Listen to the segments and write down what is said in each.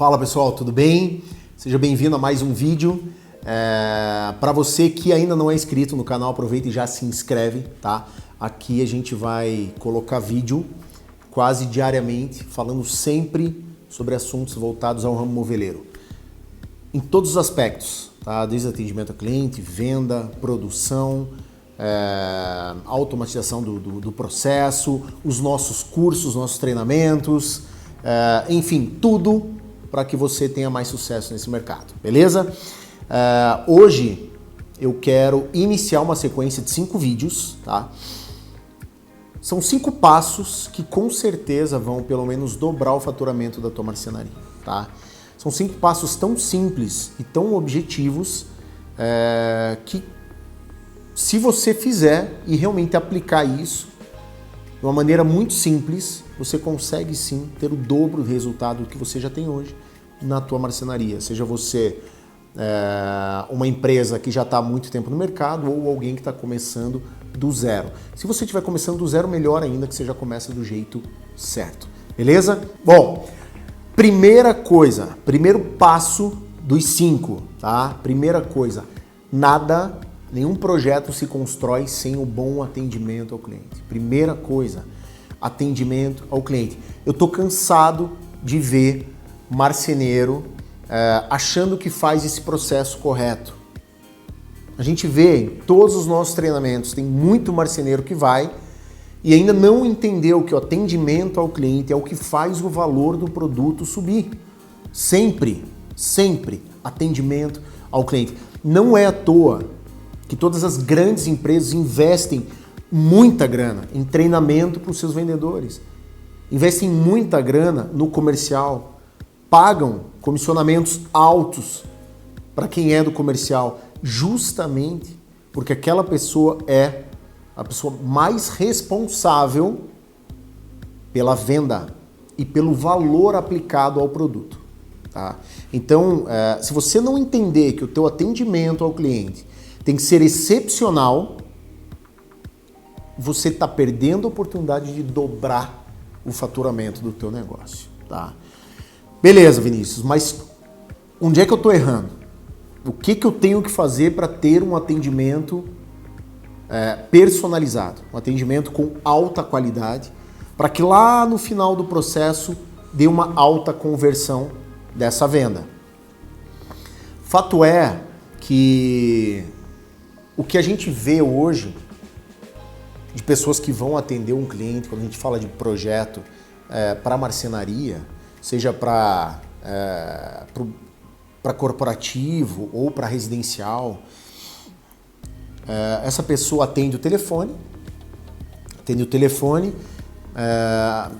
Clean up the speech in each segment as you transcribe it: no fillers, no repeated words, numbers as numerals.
Fala pessoal, tudo bem? Seja bem-vindo a mais um vídeo. Para você que ainda não é inscrito no canal, aproveita e já se inscreve, tá? Aqui a gente vai colocar vídeo quase diariamente, falando sempre sobre assuntos voltados ao ramo moveleiro. Em todos os aspectos, tá? Desde atendimento ao cliente, venda, produção, automatização do processo, os nossos cursos, nossos treinamentos, enfim, tudo para que você tenha mais sucesso nesse mercado, beleza? Hoje eu quero iniciar uma sequência de 5 vídeos, tá? São 5 passos que com certeza vão pelo menos dobrar o faturamento da tua marcenaria, tá? São 5 passos tão simples e tão objetivos que se você fizer e realmente aplicar isso de uma maneira muito simples, você consegue sim ter o dobro do resultado que você já tem hoje na tua marcenaria. Seja você uma empresa que já está há muito tempo no mercado ou alguém que está começando do zero. Se você estiver começando do zero, melhor ainda que você já comece do jeito certo. Beleza? Bom, primeira coisa, primeiro passo dos 5, tá? Primeira coisa, nenhum projeto se constrói sem o bom atendimento ao cliente. Primeira coisa, atendimento ao cliente. Eu tô cansado de ver marceneiro achando que faz esse processo correto. A gente vê em todos os nossos treinamentos, tem muito marceneiro que vai e ainda não entendeu que o atendimento ao cliente é o que faz o valor do produto subir. Sempre, sempre atendimento ao cliente. Não é à toa que todas as grandes empresas investem muita grana em treinamento para os seus vendedores. Investem muita grana no comercial, pagam comissionamentos altos para quem é do comercial, justamente porque aquela pessoa é a pessoa mais responsável pela venda e pelo valor aplicado ao produto, tá? Então, se você não entender que o teu atendimento ao cliente tem que ser excepcional, você está perdendo a oportunidade de dobrar o faturamento do teu negócio, tá? Beleza, Vinícius, mas onde é que eu estou errando? O que eu tenho que fazer para ter um atendimento personalizado, um atendimento com alta qualidade, para que lá no final do processo dê uma alta conversão dessa venda? Fato é que o que a gente vê hoje de pessoas que vão atender um cliente, quando a gente fala de projeto para marcenaria, seja para corporativo ou para residencial, essa pessoa atende o telefone,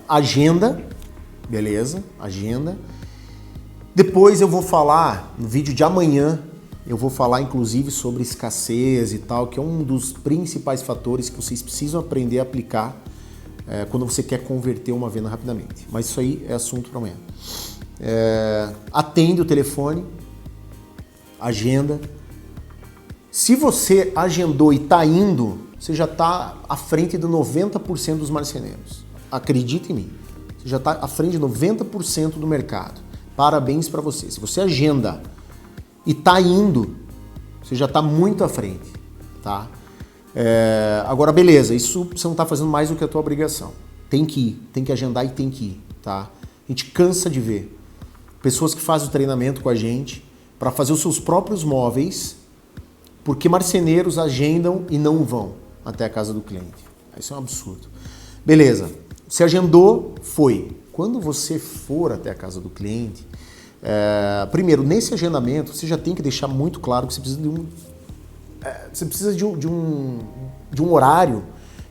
agenda, beleza, agenda. Depois eu vou falar, no vídeo de amanhã, eu vou falar inclusive sobre escassez e tal, que é um dos principais fatores que vocês precisam aprender a aplicar quando você quer converter uma venda rapidamente. Mas isso aí é assunto para amanhã. Atende o telefone, agenda. Se você agendou e está indo, você já está à frente de 90% dos marceneiros. Acredita em mim, você já está à frente de 90% do mercado. Parabéns para você. Se você agenda e está indo, você já está muito à frente, tá? Agora, beleza, isso você não está fazendo mais do que a tua obrigação. Tem que ir, tem que agendar e tem que ir, tá? A gente cansa de ver pessoas que fazem o treinamento com a gente para fazer os seus próprios móveis, porque marceneiros agendam e não vão até a casa do cliente. Isso é um absurdo. Beleza, você agendou, foi. Quando você for até a casa do cliente, primeiro, nesse agendamento, você já tem que deixar muito claro que você precisa de um horário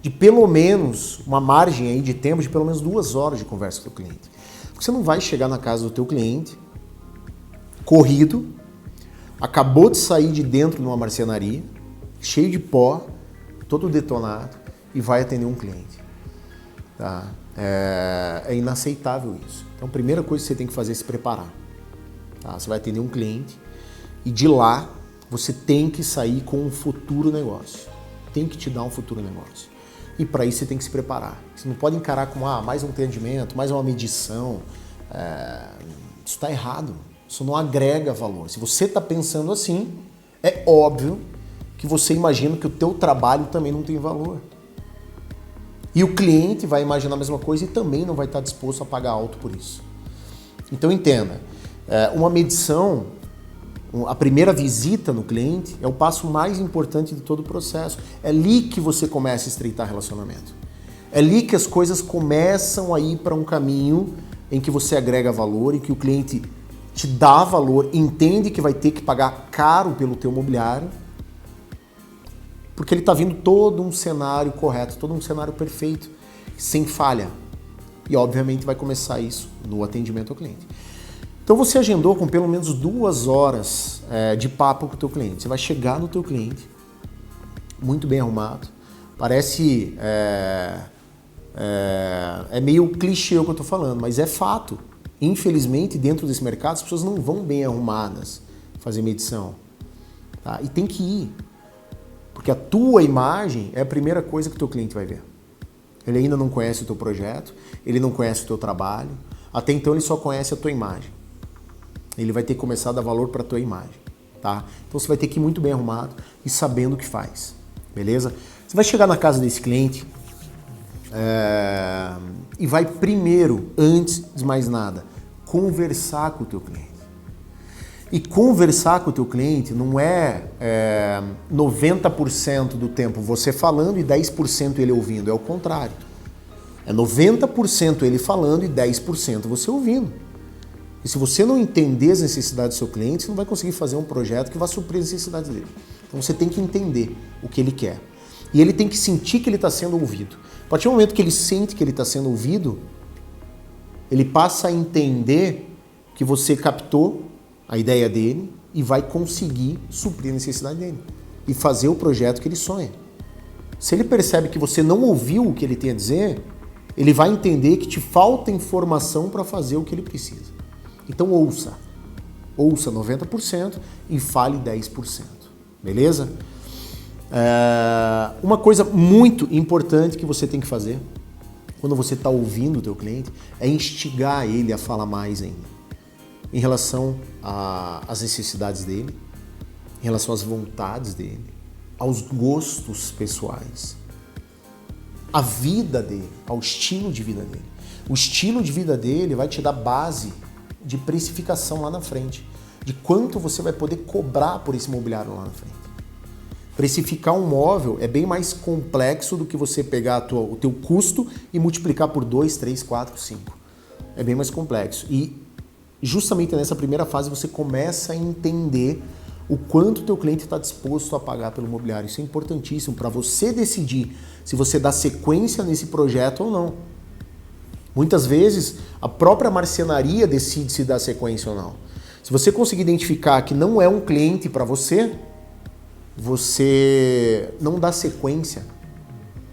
de pelo menos, uma margem aí de tempo de pelo menos 2 horas de conversa com o cliente. Porque você não vai chegar na casa do teu cliente corrido, acabou de sair de dentro de uma marcenaria, cheio de pó, todo detonado, e vai atender um cliente. Tá? É inaceitável isso. Então, a primeira coisa que você tem que fazer é se preparar. Tá? Você vai atender um cliente e de lá você tem que sair com um futuro negócio. Tem que te dar um futuro negócio. E para isso você tem que se preparar. Você não pode encarar como mais um atendimento, mais uma medição. Isso está errado. Isso não agrega valor. Se você está pensando assim, é óbvio que você imagina que o teu trabalho também não tem valor. E o cliente vai imaginar a mesma coisa e também não vai estar disposto a pagar alto por isso. Então entenda, uma medição, a primeira visita no cliente é o passo mais importante de todo o processo. É ali que você começa a estreitar relacionamento. É ali que as coisas começam a ir para um caminho em que você agrega valor e que o cliente te dá valor, entende que vai ter que pagar caro pelo teu mobiliário, porque ele está vindo todo um cenário correto, todo um cenário perfeito, sem falha. E obviamente vai começar isso no atendimento ao cliente. Então você agendou com pelo menos 2 horas de papo com o teu cliente. Você vai chegar no teu cliente, muito bem arrumado. Parece... É meio clichê o que eu estou falando, mas é fato. Infelizmente, dentro desse mercado, as pessoas não vão bem arrumadas fazer medição. Tá? E tem que ir. Porque a tua imagem é a primeira coisa que o teu cliente vai ver. Ele ainda não conhece o teu projeto, ele não conhece o teu trabalho. Até então, ele só conhece a tua imagem. Ele vai ter que começar a dar valor para a tua imagem. Tá? Então, você vai ter que ir muito bem arrumado e sabendo o que faz. Beleza? Você vai chegar na casa desse cliente... e vai primeiro, antes de mais nada, conversar com o teu cliente. E conversar com o teu cliente não é 90% do tempo você falando e 10% ele ouvindo, é o contrário. É 90% ele falando e 10% você ouvindo. E se você não entender as necessidades do seu cliente, você não vai conseguir fazer um projeto que vá suprir as necessidades dele. Então você tem que entender o que ele quer. E ele tem que sentir que ele está sendo ouvido. A partir do momento que ele sente que ele está sendo ouvido, ele passa a entender que você captou a ideia dele e vai conseguir suprir a necessidade dele e fazer o projeto que ele sonha. Se ele percebe que você não ouviu o que ele tem a dizer, ele vai entender que te falta informação para fazer o que ele precisa. Então ouça. Ouça 90% e fale 10%. Beleza? Uma coisa muito importante que você tem que fazer quando você está ouvindo o teu cliente é instigar ele a falar mais ainda em relação às necessidades dele, em relação às vontades dele, aos gostos pessoais, à vida dele, ao estilo de vida dele. O estilo de vida dele vai te dar base de precificação lá na frente, de quanto você vai poder cobrar por esse mobiliário lá na frente. Precificar um móvel é bem mais complexo do que você pegar o teu custo e multiplicar por 2, 3, 4, 5. É bem mais complexo. E justamente nessa primeira fase você começa a entender o quanto o teu cliente está disposto a pagar pelo mobiliário. Isso é importantíssimo para você decidir se você dá sequência nesse projeto ou não. Muitas vezes a própria marcenaria decide se dá sequência ou não. Se você conseguir identificar que não é um cliente para você, você não dá sequência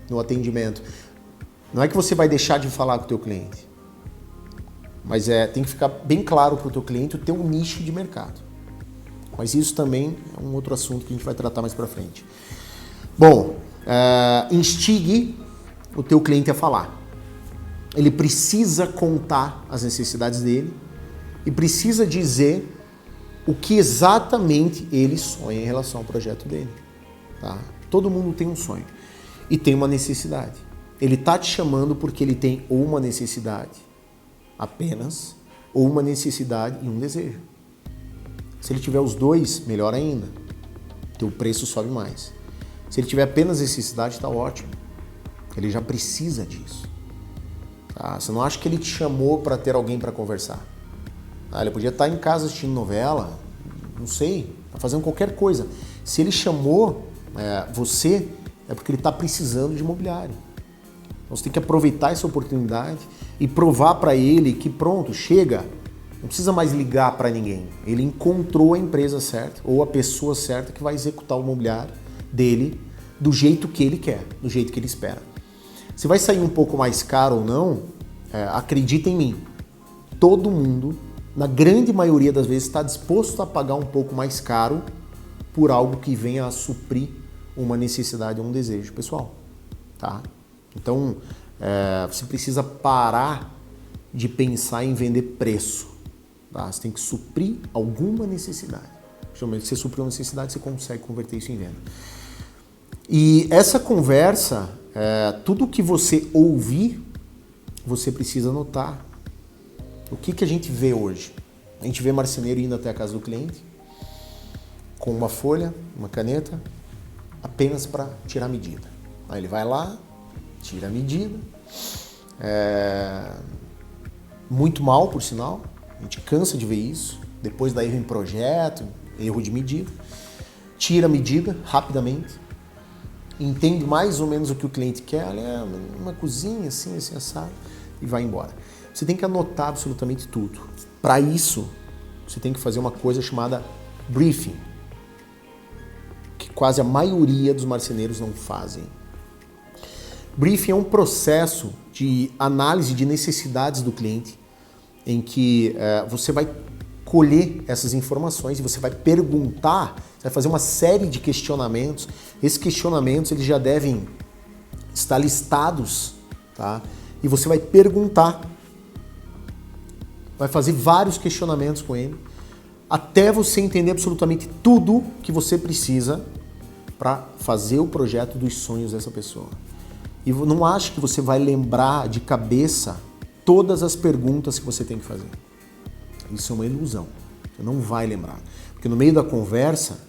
no atendimento. Não é que você vai deixar de falar com o teu cliente, mas tem que ficar bem claro para o teu cliente o teu nicho de mercado. Mas isso também é um outro assunto que a gente vai tratar mais para frente. Bom, instigue o teu cliente a falar. Ele precisa contar as necessidades dele e precisa dizer o que exatamente ele sonha em relação ao projeto dele. Tá? Todo mundo tem um sonho e tem uma necessidade. Ele está te chamando porque ele tem ou uma necessidade apenas, ou uma necessidade e um desejo. Se ele tiver os dois, melhor ainda. Teu preço sobe mais. Se ele tiver apenas necessidade, está ótimo. Ele já precisa disso. Tá? Você não acha que ele te chamou para ter alguém para conversar. Ele podia estar em casa assistindo novela, não sei, tá fazendo qualquer coisa. Se ele chamou você, é porque ele está precisando de imobiliário. Então você tem que aproveitar essa oportunidade e provar para ele que pronto, chega, não precisa mais ligar para ninguém. Ele encontrou a empresa certa ou a pessoa certa que vai executar o imobiliário dele do jeito que ele quer, do jeito que ele espera. Se vai sair um pouco mais caro ou não, acredita em mim, todo mundo, na grande maioria das vezes, está disposto a pagar um pouco mais caro por algo que venha a suprir uma necessidade ou um desejo pessoal. Tá? Então, você precisa parar de pensar em vender preço. Tá? Você tem que suprir alguma necessidade. Geralmente, se você suprir uma necessidade, você consegue converter isso em venda. E essa conversa, tudo que você ouvir, você precisa anotar. O que a gente vê hoje? A gente vê marceneiro indo até a casa do cliente com uma folha, uma caneta, apenas para tirar a medida. Aí ele vai lá, tira a medida. Muito mal, por sinal. A gente cansa de ver isso. Depois dá erro em projeto, erro de medida. Tira a medida rapidamente. Entende mais ou menos o que o cliente quer. Olha, uma cozinha assim, assim, assado. E vai embora. Você tem que anotar absolutamente tudo. Para isso, você tem que fazer uma coisa chamada briefing, que quase a maioria dos marceneiros não fazem. Briefing é um processo de análise de necessidades do cliente, em que você vai colher essas informações e você vai perguntar, você vai fazer uma série de questionamentos. Esses questionamentos eles já devem estar listados, tá? E você vai perguntar, vai fazer vários questionamentos com ele, até você entender absolutamente tudo que você precisa para fazer o projeto dos sonhos dessa pessoa. E não ache que você vai lembrar de cabeça todas as perguntas que você tem que fazer. Isso é uma ilusão. Você não vai lembrar. Porque no meio da conversa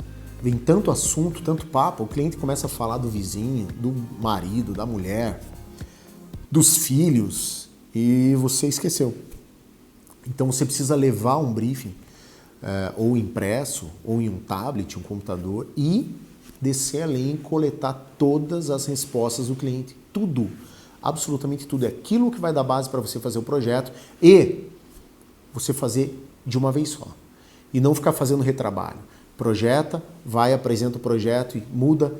vem tanto assunto, tanto papo, o cliente começa a falar do vizinho, do marido, da mulher, dos filhos, e você esqueceu. Então você precisa levar um briefing, ou impresso, ou em um tablet, um computador, e descer além e coletar todas as respostas do cliente. Tudo, absolutamente tudo. É aquilo que vai dar base para você fazer o projeto e você fazer de uma vez só. E não ficar fazendo retrabalho. Projeta, vai, apresenta o projeto e muda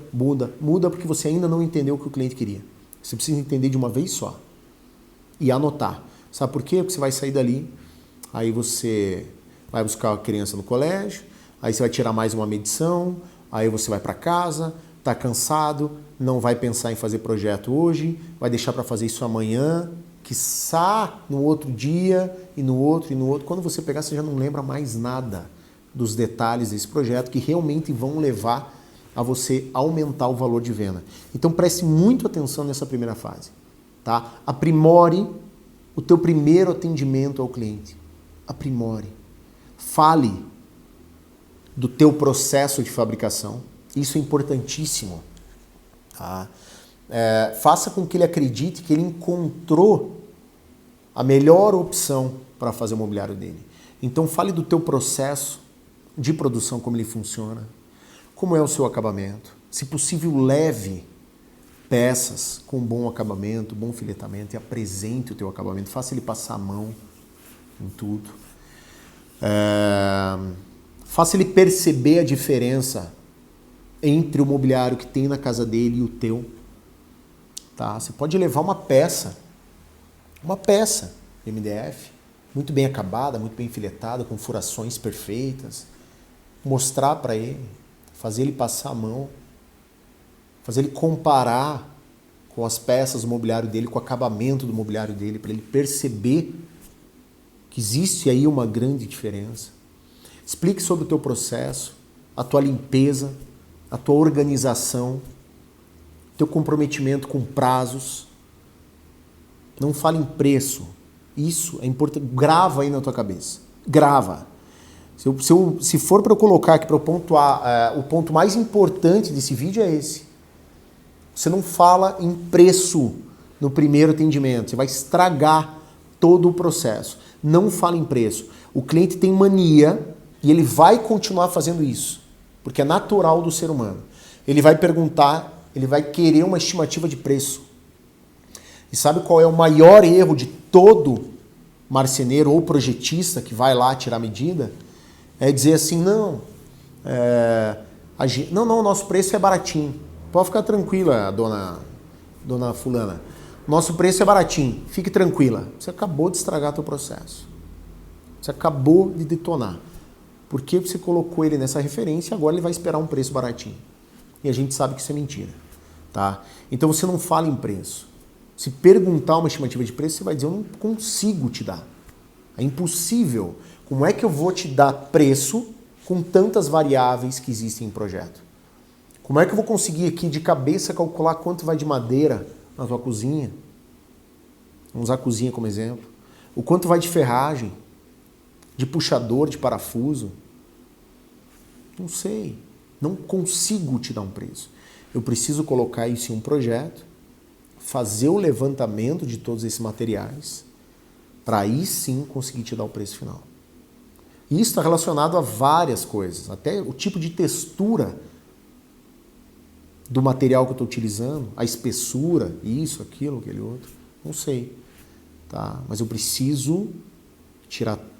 porque você ainda não entendeu o que o cliente queria. Você precisa entender de uma vez só. E anotar. Sabe por quê? Porque você vai sair dali, aí você vai buscar a criança no colégio, aí você vai tirar mais uma medição, aí você vai para casa, está cansado, não vai pensar em fazer projeto hoje, vai deixar para fazer isso amanhã, quiçá no outro dia, e no outro, e no outro. Quando você pegar, você já não lembra mais nada dos detalhes desse projeto que realmente vão levar a você aumentar o valor de venda. Então preste muito atenção nessa primeira fase. Tá? Aprimore o teu primeiro atendimento ao cliente. Aprimore. Fale do teu processo de fabricação. Isso é importantíssimo. Tá? Faça com que ele acredite que ele encontrou a melhor opção para fazer o mobiliário dele. Então fale do teu processo de produção, como ele funciona, como é o seu acabamento. Se possível, leve peças com bom acabamento, bom filetamento e apresente o teu acabamento. Faça ele passar a mão em tudo. Faça ele perceber a diferença entre o mobiliário que tem na casa dele e o teu. Tá? Você pode levar uma peça MDF, muito bem acabada, muito bem filetada, com furações perfeitas, mostrar para ele, fazer ele passar a mão, fazer ele comparar com as peças do mobiliário dele, com o acabamento do mobiliário dele, para ele perceber que existe aí uma grande diferença. Explique sobre o teu processo, a tua limpeza, a tua organização, teu comprometimento com prazos. Não fale em preço. Isso é importante. Grava aí na tua cabeça. Grava. Se for para eu colocar aqui para eu pontuar, o ponto mais importante desse vídeo é esse. Você não fala em preço no primeiro atendimento. Você vai estragar todo o processo. Não fala em preço. O cliente tem mania e ele vai continuar fazendo isso, porque é natural do ser humano. Ele vai perguntar, ele vai querer uma estimativa de preço. E sabe qual é o maior erro de todo marceneiro ou projetista que vai lá tirar medida? É dizer assim, não, nosso preço é baratinho. Pode ficar tranquila, dona fulana. Nosso preço é baratinho, fique tranquila. Você acabou de estragar teu processo. Você acabou de detonar. Porque você colocou ele nessa referência e agora ele vai esperar um preço baratinho. E a gente sabe que isso é mentira. Tá? Então você não fala em preço. Se perguntar uma estimativa de preço, você vai dizer, eu não consigo te dar. É impossível. Como é que eu vou te dar preço com tantas variáveis que existem em projeto? Como é que eu vou conseguir aqui de cabeça calcular quanto vai de madeira na tua cozinha? Vamos usar a cozinha como exemplo. O quanto vai de ferragem, de puxador, de parafuso? Não sei. Não consigo te dar um preço. Eu preciso colocar isso em um projeto, fazer o levantamento de todos esses materiais, para aí sim conseguir te dar o preço final. E isso está relacionado a várias coisas, até o tipo de textura do material que eu estou utilizando, a espessura, isso, aquilo, aquele outro, não sei. Tá? Mas eu preciso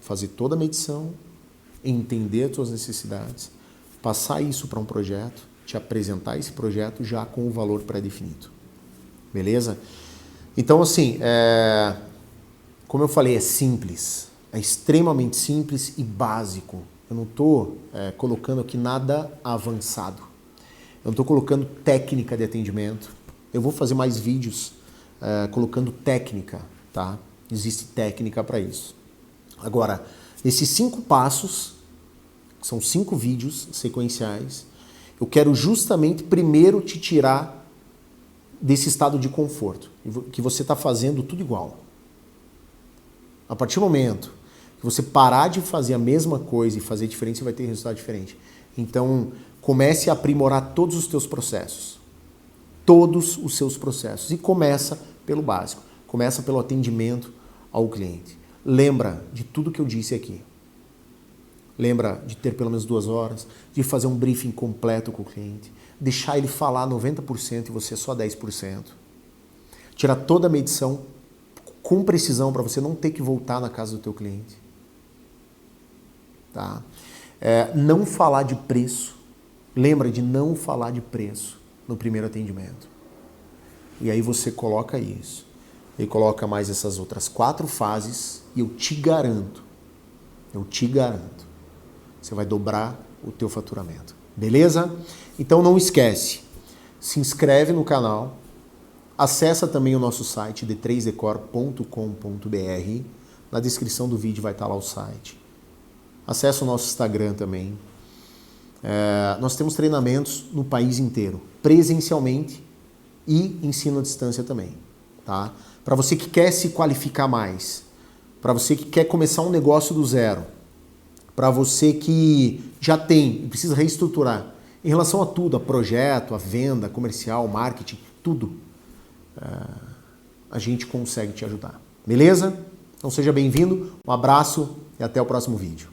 fazer toda a medição, entender as suas necessidades, passar isso para um projeto, te apresentar esse projeto já com o valor pré-definido. Beleza? Então, assim, como eu falei, é simples. É extremamente simples e básico. Eu não estou colocando aqui nada avançado. Eu não estou colocando técnica de atendimento. Eu vou fazer mais vídeos colocando técnica, tá? Existe técnica para isso. Agora, nesses 5 passos, são 5 vídeos sequenciais, eu quero justamente primeiro te tirar desse estado de conforto, que você está fazendo tudo igual. A partir do momento que você parar de fazer a mesma coisa e fazer diferente, você vai ter resultado diferente. Então, comece a aprimorar todos os teus processos. Todos os seus processos. E começa pelo básico. Começa pelo atendimento ao cliente. Lembra de tudo que eu disse aqui. Lembra de ter pelo menos 2 horas, de fazer um briefing completo com o cliente, deixar ele falar 90% e você só 10%. Tirar toda a medição com precisão para você não ter que voltar na casa do teu cliente. Tá? Não falar de preço. Lembra de não falar de preço no primeiro atendimento. E aí você coloca isso. E coloca mais essas outras 4 fases e eu te garanto, você vai dobrar o teu faturamento. Beleza? Então não esquece, se inscreve no canal, acessa também o nosso site d3decor.com.br, na descrição do vídeo vai estar lá o site. Acessa o nosso Instagram também. Nós temos treinamentos no país inteiro, presencialmente e ensino à distância também. Tá? Para você que quer se qualificar mais, para você que quer começar um negócio do zero, para você que já tem e precisa reestruturar em relação a tudo, a projeto, a venda, comercial, marketing, tudo, a gente consegue te ajudar. Beleza? Então seja bem-vindo, um abraço e até o próximo vídeo.